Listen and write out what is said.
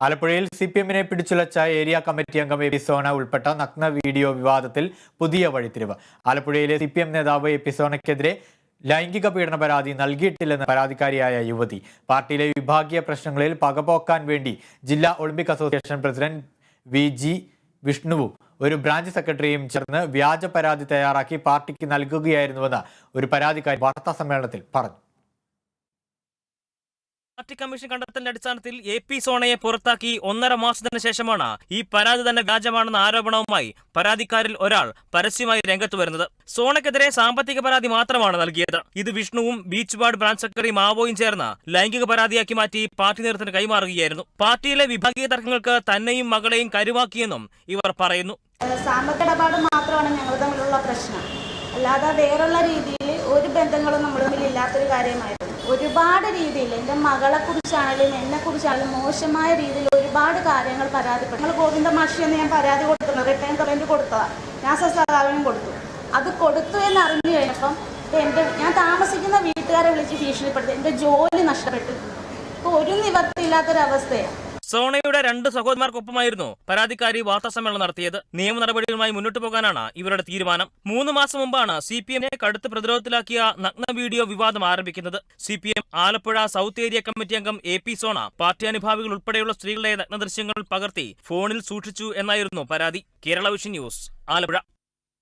ആലപ്പുഴയിൽ CPM-നെ പിടിച്ചുലച്ച area committee അംഗം A P Sona ഉൾപ്പെട്ട നഗ്ന വീഡിയോ വിവാദത്തിൽ പുതിയ വഴിത്തിരിവ്. ആലപ്പുഴയിലെ CPM നേതാവ് എ പി സോനയ്ക്കെതിരെ ലൈംഗിക പീഡന പരാതി നൽകിയിട്ടില്ലെന്ന് പരാതിക്കാരിയായ യുവതി. പാർട്ടിയിലെ വിഭാഗീയ പ്രശ്നങ്ങളിൽ പകപോക്കാൻ വേണ്ടി ജില്ലാ ഒളിമ്പിക് അസോസിയേഷൻ പ്രസിഡന്റ് VG വിഷ്ണുവും ഒരു ബ്രാഞ്ച് സെക്രട്ടറിയും ചേർന്ന് വ്യാജ പരാതി തയ്യാറാക്കി പാർട്ടിക്ക് നൽകുകയായിരുന്നുവെന്ന് ഒരു പരാതിക്കാരി വാർത്താസമ്മേളനത്തിൽ പറഞ്ഞു. പാർട്ടി കമ്മീഷൻ കണ്ടെത്തലിന്റെ അടിസ്ഥാനത്തിൽ എ പി സോണയെ പുറത്താക്കി 1.5 മാസത്തിന് ശേഷമാണ് ഈ പരാതി തന്നെ വ്യാജമാണെന്ന ആരോപണവുമായി പരാതിക്കാരിൽ ഒരാൾ പരസ്യമായി രംഗത്ത് വരുന്നത്. സോണയ്ക്കെതിരെ സാമ്പത്തിക പരാതി മാത്രമാണ് നൽകിയത്. ഇത് വിഷ്ണുവും ബീച്ച് വാർഡ് ബ്രാഞ്ച് സെക്രട്ടറി മാവോയും ചേർന്ന് ലൈംഗിക പരാതിയാക്കി മാറ്റി പാർട്ടി നേതൃത്വത്തിന് കൈമാറുകയായിരുന്നു. പാർട്ടിയിലെ വിഭാഗീയ തർക്കങ്ങൾക്ക് തന്നെയും മകളെയും കരുവാക്കിയെന്നും ഇവർ പറയുന്നു. സാമ്പത്തിക ഇടപാട് മാത്രമാണ് ഞങ്ങൾ തമ്മിലുള്ള പ്രശ്നം, അല്ലാതെ വേറുള്ള രീതിയിൽ ഒരു ബന്ധങ്ങളും നമ്മൾ തമ്മിൽ ഇല്ലാത്തൊരു കാര്യമായിരുന്നു. ഒരുപാട് രീതിയിൽ എൻ്റെ മകളെക്കുറിച്ചാണെങ്കിലും എന്നെക്കുറിച്ചാണെങ്കിലും മോശമായ രീതിയിൽ ഒരുപാട് കാര്യങ്ങൾ പരാതിപ്പെട്ടു. ഞങ്ങൾ ഗോവിന്ദ മാഷി എന്ന് ഞാൻ പരാതി കൊടുത്തിട്ടുണ്ട്, റിട്ടേൺ കംപ്ലൈൻറ്റ് കൊടുത്തതാണ്. ഞാൻ സഹതാവിനും കൊടുത്തു. അത് കൊടുത്തു എന്നറിഞ്ഞു കഴിഞ്ഞപ്പം ഞാൻ താമസിക്കുന്ന വീട്ടുകാരെ വിളിച്ച് ഭീഷണിപ്പെടുത്തി. എൻ്റെ ജോലി നഷ്ടപ്പെട്ടു. ഇപ്പോൾ ഒരു നിവർത്തിയില്ലാത്തൊരവസ്ഥയാണ്. സോണയുടെ 2 സഹോദരന്മാർക്കൊപ്പമായിരുന്നു പരാതിക്കാരി വാർത്താസമ്മേളനം നടത്തിയത്. നിയമ നടപടികളുമായി മുന്നോട്ട് പോകാനാണ് ഇവരുടെ തീരുമാനം. 3 മാസം മുമ്പാണ് CPM-നെ കടുത്ത പ്രതിരോധത്തിലാക്കിയ നഗ്ന വീഡിയോ വിവാദം ആരംഭിക്കുന്നത്. CPM Alappuzha south area committee അംഗം എ പി സോണ പാർട്ടി അനുഭാവികൾ ഉൾപ്പെടെയുള്ള സ്ത്രീകളുടെ നഗ്ന ദൃശ്യങ്ങൾ പകർത്തി ഫോണിൽ സൂക്ഷിച്ചു എന്നായിരുന്നു പരാതി. Kerala vision news, Alappuzha.